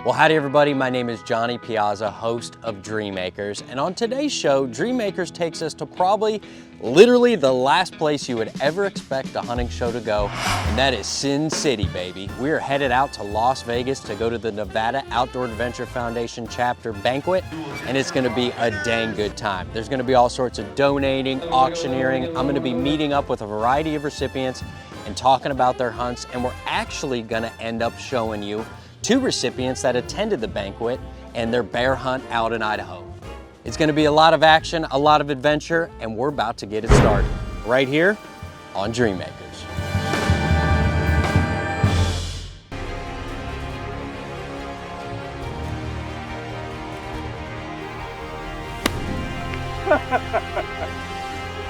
Well, howdy everybody, my name is Johnny Piazza, host of Dreammakers, and on today's show, Dreammakers takes us to probably literally the last place you would ever expect a hunting show to go, and that is Sin City, baby. We are headed out to Las Vegas to go to the Nevada Outdoor Adventure Foundation chapter banquet, and it's gonna be a dang good time. There's gonna be all sorts of donating, auctioneering. I'm gonna be meeting up with a variety of recipients and talking about their hunts, and we're actually gonna end up showing you two recipients that attended the banquet and their bear hunt out in Idaho. It's gonna be a lot of action, a lot of adventure, and we're about to get it started right here on Dreammakers.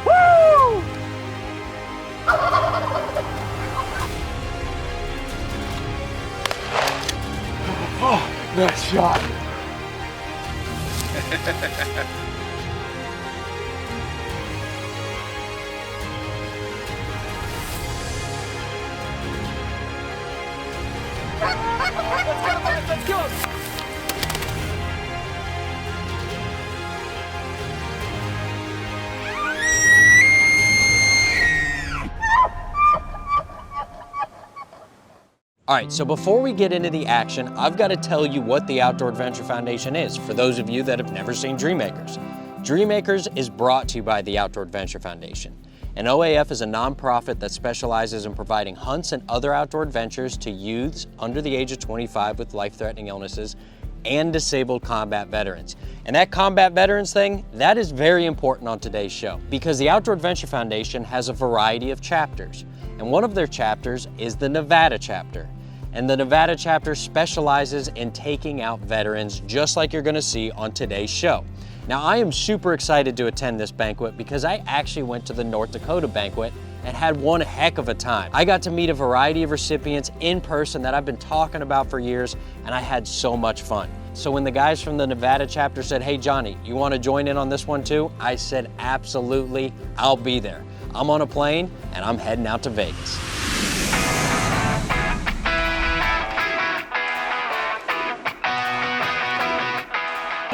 Woo! Oh, nice shot. Let's go. All right, so before we get into the action, I've got to tell you what the Outdoor Adventure Foundation is, for those of you that have never seen Dreammakers. Dreammakers is brought to you by the Outdoor Adventure Foundation. And OAF is a nonprofit that specializes in providing hunts and other outdoor adventures to youths under the age of 25 with life-threatening illnesses and disabled combat veterans. And that combat veterans thing, that is very important on today's show, because the Outdoor Adventure Foundation has a variety of chapters. And one of their chapters is the Nevada chapter. And the Nevada chapter specializes in taking out veterans, just like you're gonna see on today's show. Now, I am super excited to attend this banquet because I actually went to the North Dakota banquet and had one heck of a time. I got to meet a variety of recipients in person that I've been talking about for years, and I had so much fun. So when the guys from the Nevada chapter said, "Hey Johnny, you wanna join in on this one too?" I said, absolutely, I'll be there. I'm on a plane and I'm heading out to Vegas.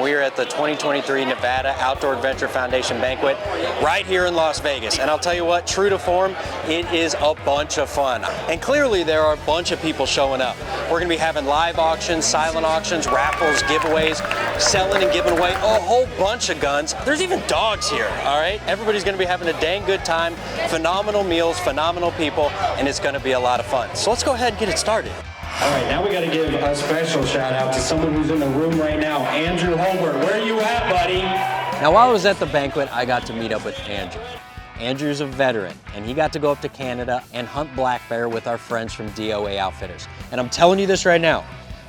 We are at the 2023 Nevada Outdoor Adventure Foundation banquet right here in Las Vegas. And I'll tell you what, true to form, it is a bunch of fun. And clearly there are a bunch of people showing up. We're gonna be having live auctions, silent auctions, raffles, giveaways, selling and giving away a whole bunch of guns. There's even dogs here, all right? Everybody's gonna be having a dang good time, phenomenal meals, phenomenal people, and it's gonna be a lot of fun. So let's go ahead and get it started. All right, now we got to give a special shout out to someone who's in the room right now, Andrew Holbert. Where are you at, buddy? Now, while I was at the banquet, I got to meet up with Andrew. Andrew's a veteran, and he got to go up to Canada and hunt black bear with our friends from DOA Outfitters. And I'm telling you this right now,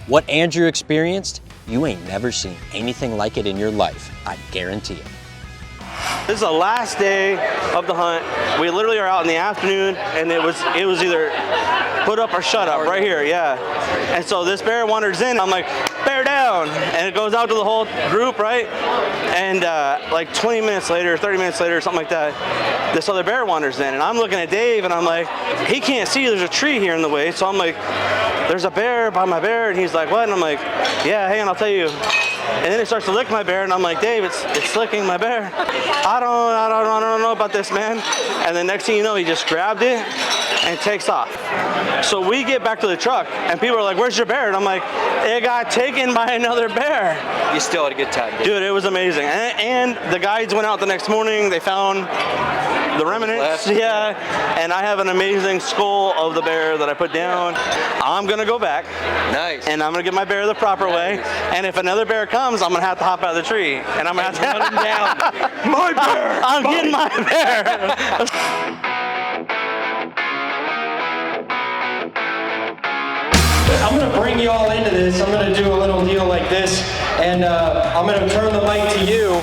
what Andrew experienced, you ain't never seen anything like it in your life. I guarantee it. This is the last day of the hunt. We literally are out in the afternoon, and it was either put up or shut up right here, yeah. And so this bear wanders in, I'm like, bear down, and it goes out to the whole group, right? And like 20 minutes later, 30 minutes later, something like that, this other bear wanders in, and I'm looking at Dave, and I'm like, he can't see, there's a tree here in the way, so I'm like, there's a bear by my bear, and he's like, what? And I'm like, yeah, hang on, I'll tell you. And then it starts to lick my bear, and I'm like, Dave, it's licking my bear. I don't know about this, man. And the next thing you know, he just grabbed it and takes off. So we get back to the truck, and people are like, where's your bear? And I'm like, it got taken by another bear. You still had a good time, dude, it was amazing. And the guides went out the next morning, they found the remnants, yeah. And I have an amazing skull of the bear that I put down. I'm gonna go back. Nice. And I'm gonna get my bear the proper way. And if another bear comes, I'm gonna have to hop out of the tree. And I'm gonna have to run him down. My bear! I'm getting my bear! I'm gonna bring you all into this. I'm gonna do a little deal like this, and I'm gonna turn the mic to you.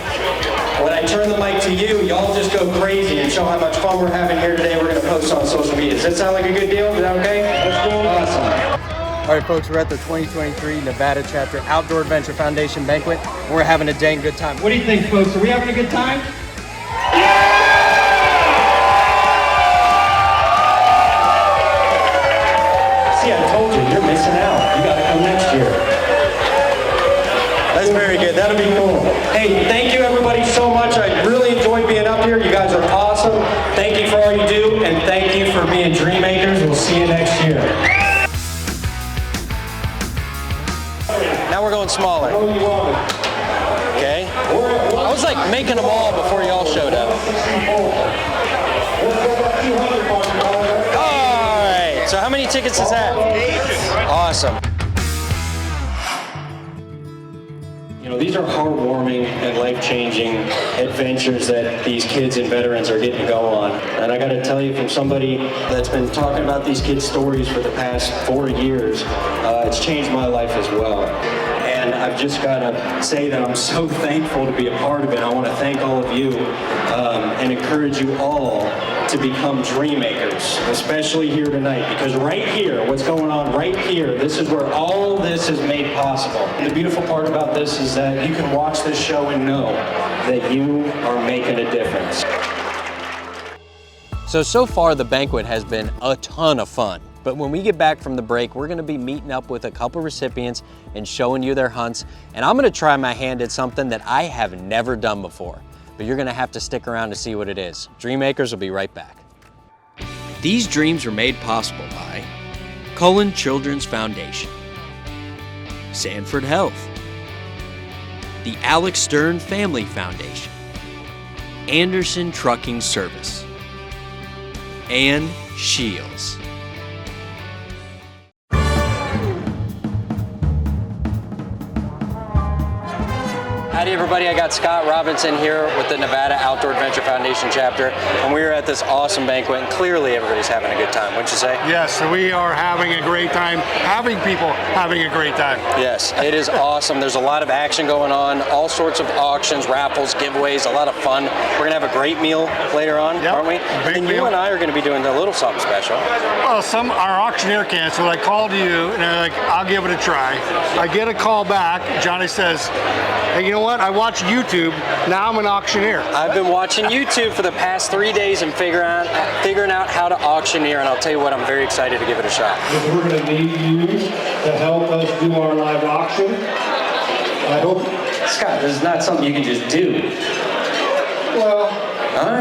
When I turn the mic to you, y'all just go crazy and show how much fun we're having here today. We're gonna post on social media. Does that sound like a good deal? Is that okay? That's cool. Awesome. All right, folks, we're at the 2023 Nevada Chapter Outdoor Adventure Foundation banquet. We're having a dang good time. What do you think, folks? Are we having a good time? See, I told you, you're missing out. You gotta come next year. Very good. That'll be cool. Hey, thank you everybody so much. I really enjoyed being up here. You guys are awesome. Thank you for all you do, and thank you for being dream makers. We'll see you next year. Now we're going smaller. Okay. I was like making them all before y'all showed up. All right. So how many tickets is that? 8. Awesome. You know, these are heartwarming and life-changing adventures that these kids and veterans are getting to go on. And I got to tell you, from somebody that's been talking about these kids' stories for the past 4 years, it's changed my life as well. And I've just got to say that I'm so thankful to be a part of it. I want to thank all of you and encourage you all to become dream makers, especially here tonight, because right here, what's going on right here, this is where all this is made possible. And the beautiful part about this is that you can watch this show and know that you are making a difference. So far the banquet has been a ton of fun. But when we get back from the break, we're gonna be meeting up with a couple recipients and showing you their hunts. And I'm gonna try my hand at something that I have never done before. But you're gonna have to stick around to see what it is. Dream Makers will be right back. These dreams are made possible by Cullen Children's Foundation, Sanford Health, the Alex Stern Family Foundation, Anderson Trucking Service, and Shields. Howdy everybody, I got Scott Robinson here with the Nevada Outdoor Adventure Foundation chapter, and we are at this awesome banquet, and clearly everybody's having a good time, wouldn't you say? Yes, we are having a great time, having people having a great time. Yes, it is awesome. There's a lot of action going on, all sorts of auctions, raffles, giveaways, a lot of fun. We're gonna have a great meal later on, Yep, aren't we? big And meal. you and I are gonna be doing a little something special. Well, our auctioneer canceled. I called you and they're like, I'll give it a try. I get a call back. Johnny says, hey, you know what? I watch YouTube. Now I'm an auctioneer. I've been watching YouTube for the past 3 days and figuring out how to auctioneer, and I'll tell you what, I'm very excited to give it a shot. We're going to need you to help us do our live auction. I hope. Scott, this is not something you can just do. Well, All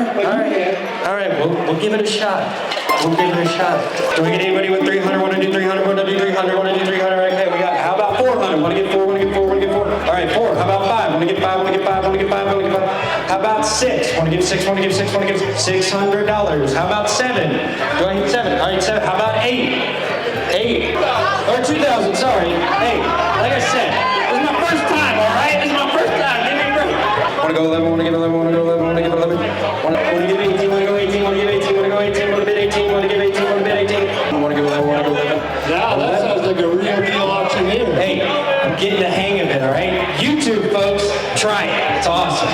right, we'll give it a shot. We'll give it a shot. Do we get anybody with 300? Want to do 300? Want to do 300? Want to do 300? Okay, we got, how about 400? Want to get 4? Want to get 4? Want to get 4? All right, 4. How about 5? Want to get 5? Want to get 5? Want to get 5? Want to get 5? How about 6? Want to give 6? Want to give 6? Want to give $600? How about 7? Do I get 7? All right, 7. How about 8? 8. Or 2,000, sorry. 8. Like I said, this is my first time, all right? This is my first time. Give me a break. Want to go 11? Want to give 11? Want to go 11? Want to give 11? Want to give 18? Want to go 18? Want to give 18? Want to go 18? Want to bid 18? Want to give 18? Want to bid 18? Want to give 11? Want to go 11? now that sounds like a real deal auctioneer. Hey, I'm getting the hang of it, all right? YouTube, folks, try it. It's awesome.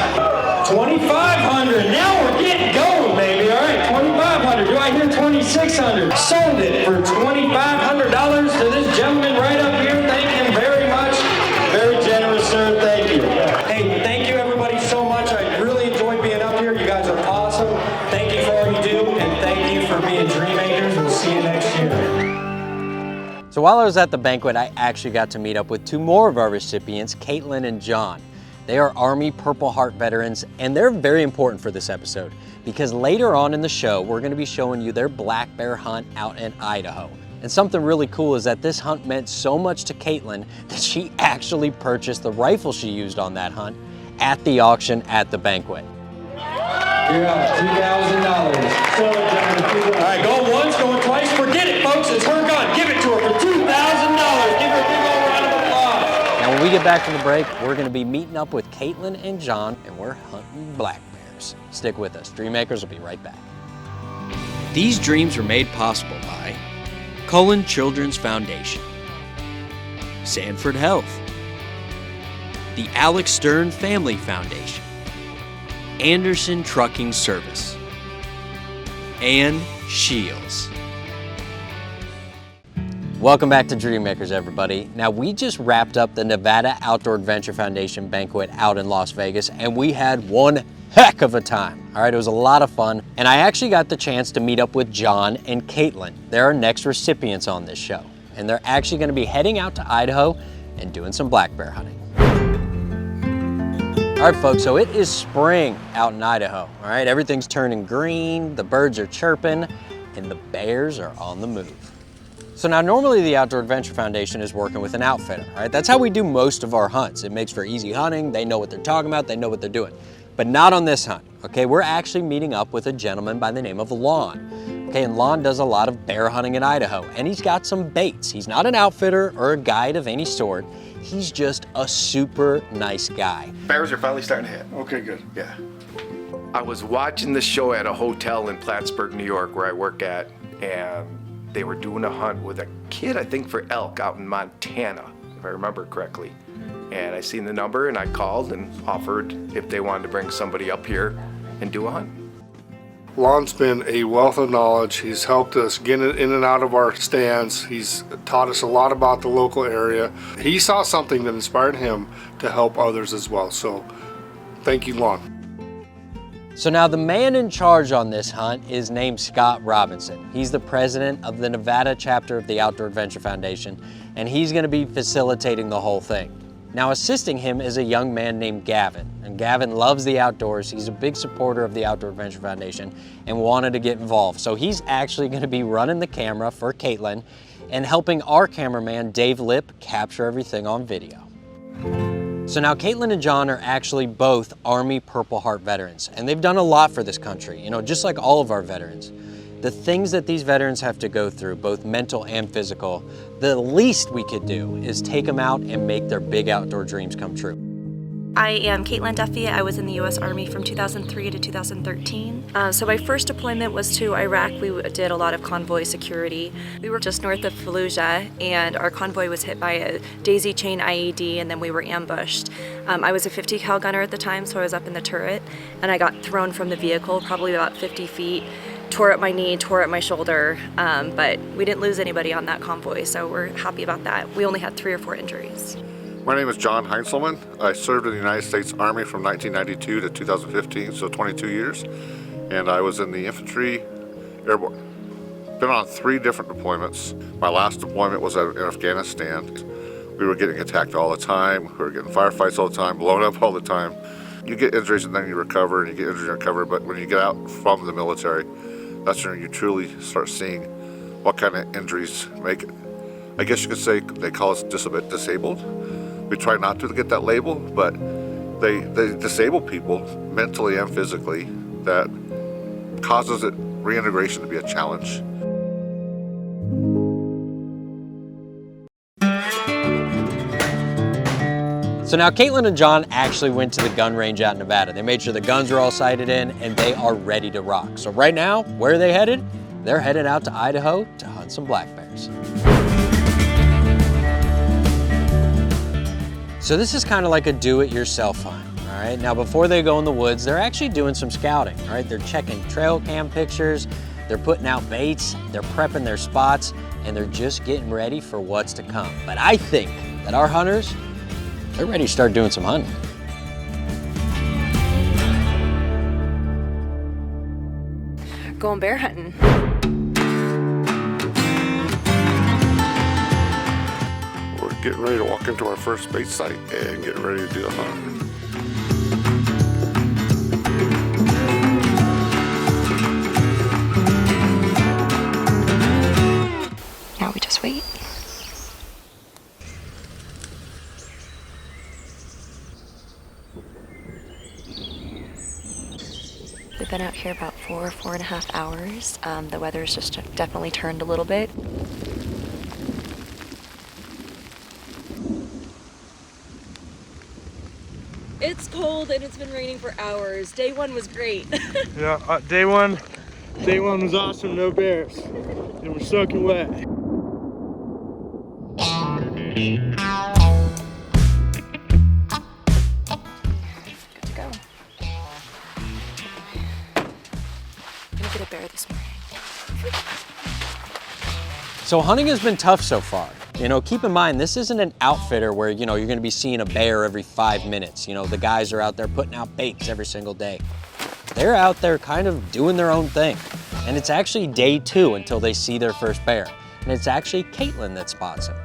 2,500. Now we're getting going, baby. All right, 2,500. Do I hear 2,600? Sold it for $2,500 to this gentleman right up here. Thank him very much. Very generous, sir. Thank you. Hey, thank you everybody so much. I really enjoyed being up here. You guys are awesome. Thank you for all you do, and thank you for being dream makers. We'll see you next year. So while I was at the banquet, I actually got to meet up with 2 more of our recipients, Caitlin and John. They are Army Purple Heart veterans, and they're very important for this episode because later on in the show, we're going to be showing you their black bear hunt out in Idaho. And something really cool is that this hunt meant so much to Caitlin that she actually purchased the rifle she used on that hunt at the auction at the banquet. You're up, $2,000. All right, going once, going twice. Forget it, folks. It's her gun. Give it to her for $2,000. Give her a big old round of applause. Now, when we get back from the break, we're going to be meeting up with Caitlin and John, and we're hunting black bears. Stick with us. Dream Makers will be right back. These dreams are made possible by Cullen Children's Foundation, Sanford Health, the Alex Stern Family Foundation, Anderson Trucking Service, and Shields. Welcome back to Dream Makers, everybody. Now, we just wrapped up the Nevada Outdoor Adventure Foundation banquet out in Las Vegas, and we had one heck of a time. All right, it was a lot of fun, and I actually got the chance to meet up with John and Caitlin. They're our next recipients on this show, and they're actually going to be heading out to Idaho and doing some black bear hunting. All right, folks, so it is spring out in Idaho, all right? Everything's turning green, the birds are chirping, and the bears are on the move. So now normally the Outdoor Adventure Foundation is working with an outfitter, all right? That's how we do most of our hunts. It makes for easy hunting. They know what they're talking about. They know what they're doing. But not on this hunt, okay? We're actually meeting up with a gentleman by the name of Lon. Okay, and Lon does a lot of bear hunting in Idaho, and he's got some baits. He's not an outfitter or a guide of any sort. He's just a super nice guy. Bears are finally starting to hit. Okay, good. Yeah. I was watching the show at a hotel in Plattsburgh, New York, where I work at, and they were doing a hunt with a kid, I think, for elk out in Montana, if I remember correctly. And I seen the number, and I called and offered if they wanted to bring somebody up here and do a hunt. Lon's been a wealth of knowledge. He's helped us get in and out of our stands. He's taught us a lot about the local area. He saw something that inspired him to help others as well. So thank you, Lon. So now the man in charge on this hunt is named Scott Robinson. He's the president of the Nevada chapter of the Outdoor Adventure Foundation, and he's gonna be facilitating the whole thing. Now assisting him is a young man named Gavin, and Gavin loves the outdoors. He's a big supporter of the Outdoor Adventure Foundation and wanted to get involved. So he's actually gonna be running the camera for Caitlin and helping our cameraman, Dave Lip, capture everything on video. So now Caitlin and John are actually both Army Purple Heart veterans, and they've done a lot for this country, you know, just like all of our veterans. The things that these veterans have to go through, both mental and physical, the least we could do is take them out and make their big outdoor dreams come true. I am Caitlin Duffy. I was in the U.S. Army from 2003 to 2013. So my first deployment was to Iraq. We did a lot of convoy security. We were just north of Fallujah, and our convoy was hit by a daisy chain IED, and then we were ambushed. I was a 50 cal gunner at the time, so I was up in the turret, and I got thrown from the vehicle probably about 50 feet, tore up my knee, tore up my shoulder, but we didn't lose anybody on that convoy, so we're happy about that. We only had 3 or 4 injuries. My name is John Heinzelman. I served in the United States Army from 1992 to 2015, so 22 years. And I was in the infantry airborne. Been on 3 different deployments. My last deployment was in Afghanistan. We were getting attacked all the time. We were getting firefights all the time, blown up all the time. You get injuries and then you recover, and you get injuries and recover. But when you get out from the military, that's when you truly start seeing what kind of injuries make it. I guess you could say they call us disabled. We try not to get that label, but they disable people mentally and physically. That causes it reintegration to be a challenge. So now Caitlin and John actually went to the gun range out in Nevada. They made sure the guns are all sighted in and they are ready to rock. So right now, where are they headed? They're headed out to Idaho to hunt some black bears. So this is kind of like a do-it-yourself hunt, all right? Now before they go in the woods, they're actually doing some scouting, all right? They're checking trail cam pictures, they're putting out baits, they're prepping their spots, and they're just getting ready for what's to come. But I think that our hunters, they're ready to start doing some hunting. Going bear hunting. We're getting ready to walk into our first bait site and get ready to do a hunt. Now we just wait. We've been out here about 4.5 hours. The weather's just definitely turned a little bit. It's cold and it's been raining for hours. Day 1 was great. Yeah, day one was awesome, no bears. And we're soaking wet. Good to go. I'm gonna get a bear this morning. So hunting has been tough so far. You know, keep in mind, this isn't an outfitter where, you know, you're gonna be seeing a bear every 5 minutes. You know, the guys are out there putting out baits every single day. They're out there kind of doing their own thing. And it's actually day 2 until they see their first bear. And it's actually Caitlin that spots him.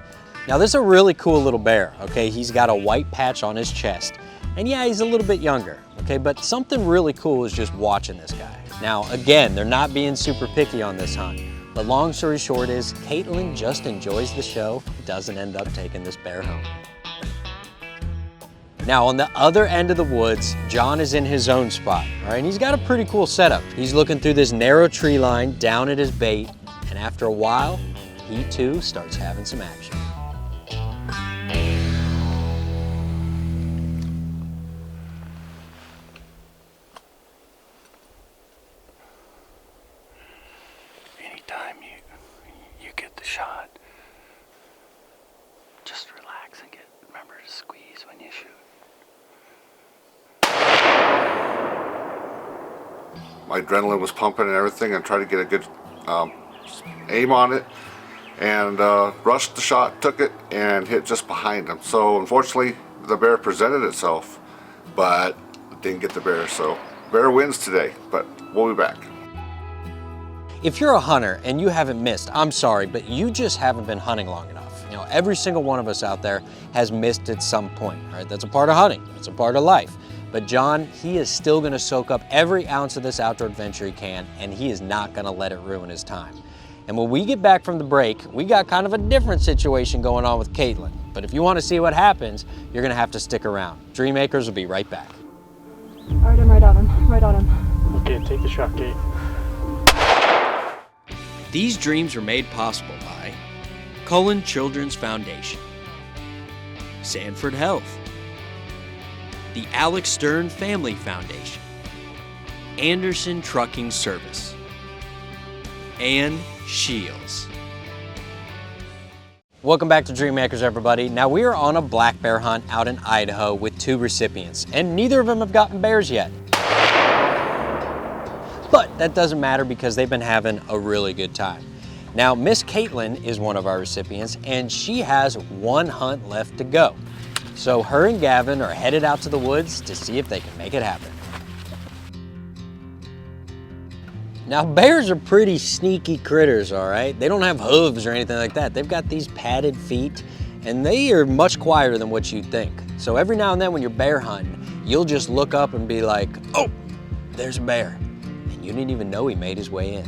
Now this is a really cool little bear, okay? He's got a white patch on his chest. And yeah, he's a little bit younger, okay? But something really cool is just watching this guy. Now, again, they're not being super picky on this hunt, but long story short is Caitlin just enjoys the show, doesn't end up taking this bear home. Now, on the other end of the woods, John is in his own spot, all right? And he's got a pretty cool setup. He's looking through this narrow tree line down at his bait, and after a while, he too starts having some action. Anytime you get the shot, just relax and remember to squeeze when you shoot. My adrenaline was pumping and everything, and tried to get a good aim on it, and rushed the shot, took it, and hit just behind him. So unfortunately, the bear presented itself, but didn't get the bear. So bear wins today, but we'll be back. If you're a hunter and you haven't missed, I'm sorry, but you just haven't been hunting long enough. You know, every single one of us out there has missed at some point, all right? That's a part of hunting, it's a part of life. But John, he is still gonna soak up every ounce of this outdoor adventure he can, and he is not gonna let it ruin his time. And when we get back from the break, we got kind of a different situation going on with Caitlin. But if you wanna see what happens, you're gonna have to stick around. Dreammakers will be right back. All right, I'm right on him, right on him. Okay, take the shot, Kate. These dreams are made possible by Cullen Children's Foundation, Sanford Health, the Alex Stern Family Foundation, Anderson Trucking Service, and Shields. Welcome back to Dreammakers, everybody. Now we are on a black bear hunt out in Idaho with 2 recipients, and neither of them have gotten bears yet. But that doesn't matter because they've been having a really good time. Now, Miss Caitlin is one of our recipients, and she has 1 hunt left to go. So her and Gavin are headed out to the woods to see if they can make it happen. Now, bears are pretty sneaky critters, all right? They don't have hooves or anything like that. They've got these padded feet, and they are much quieter than what you'd think. So every now and then when you're bear hunting, you'll just look up and be like, oh, there's a bear. And you didn't even know he made his way in.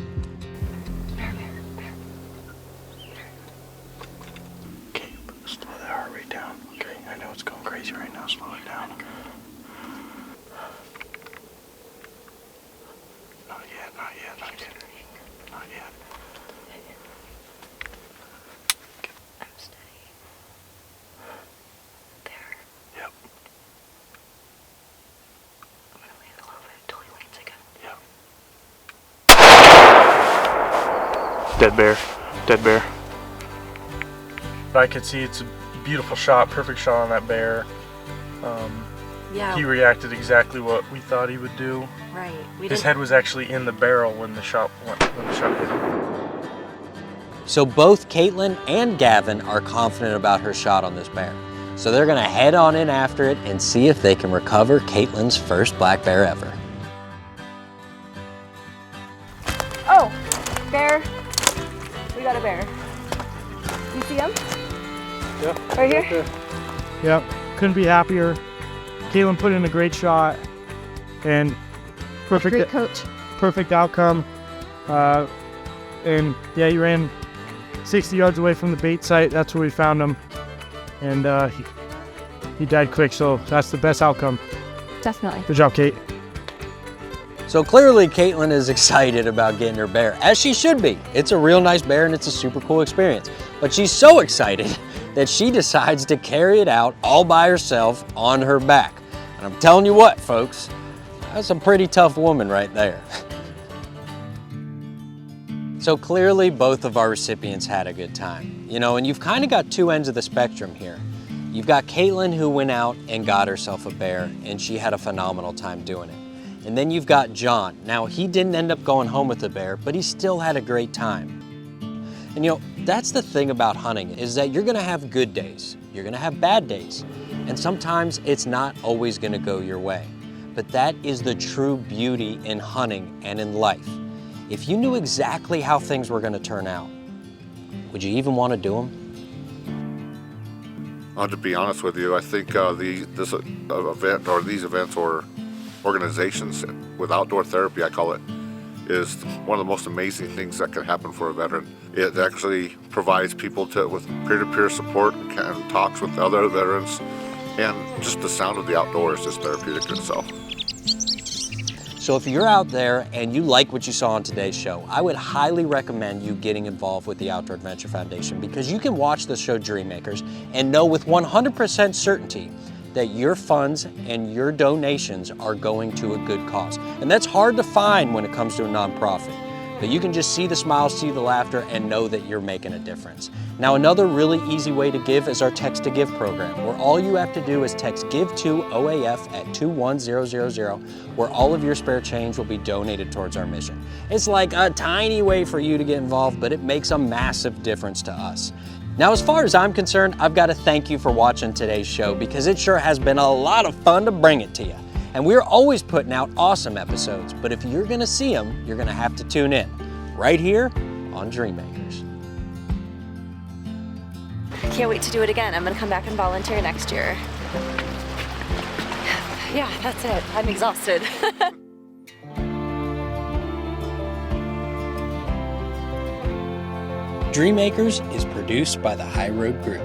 Okay, slow that heart rate down. Okay, I know it's going crazy right now. Slow it down. Not yet, not yet, not yet. Not yet. I'm steady. There. Yep, I'm gonna lean a little bit until he leans again. yep. Dead bear, dead bear. I could see it's a beautiful shot, perfect shot on that bear. Yeah, He reacted exactly what we thought he would do. right. We His didn't. head was actually in the barrel when the shot hit him. So both Caitlin and Gavin are confident about her shot on this bear. So they're gonna head on in after it and see if they can recover Caitlin's first black bear ever. Oh, bear. We got a bear. You see him? Yeah. Right here? Yep, couldn't be happier. Caitlin put in a great shot and Great coach. perfect outcome. And yeah, he ran 60 yards away from the bait site. That's where we found him. And he died quick, so that's the best outcome. Definitely. Good job, Kate. So clearly Caitlin is excited about getting her bear, as she should be. It's a real nice bear and it's a super cool experience. But she's so excited that she decides to carry it out all by herself on her back. And I'm telling you what, folks, that's a pretty tough woman right there. So clearly both of our recipients had a good time. You know, and you've kind of got 2 ends of the spectrum here. You've got Caitlin who went out and got herself a bear, and she had a phenomenal time doing it. And then you've got John. Now, he didn't end up going home with the bear, but he still had a great time. And you know, that's the thing about hunting, is that you're gonna have good days, you're gonna have bad days, and sometimes it's not always gonna go your way. But that is the true beauty in hunting and in life. If you knew exactly how things were gonna turn out, would you even wanna do them? To be honest with you, I think this event or these events or organizations with outdoor therapy, I call it, is one of the most amazing things that can happen for a veteran. It actually provides people with peer-to-peer support and talks with other veterans, and just the sound of the outdoors is therapeutic in itself. So if you're out there and you like what you saw on today's show, I would highly recommend you getting involved with the Outdoor Adventure Foundation, because you can watch the show Dreammakers and know with 100% certainty that your funds and your donations are going to a good cause. And that's hard to find when it comes to a nonprofit. But you can just see the smiles, see the laughter, and know that you're making a difference. Now, another really easy way to give is our Text to Give program, where all you have to do is text GIVE to OAF at 21000, where all of your spare change will be donated towards our mission. It's like a tiny way for you to get involved, but it makes a massive difference to us. Now, as far as I'm concerned, I've got to thank you for watching today's show, because it sure has been a lot of fun to bring it to you. And we're always putting out awesome episodes, but if you're gonna see them, you're gonna have to tune in, right here on Dreammakers. Can't wait to do it again. I'm gonna come back and volunteer next year. Yeah, that's it. I'm exhausted. Dreammakers is produced by the High Road Group.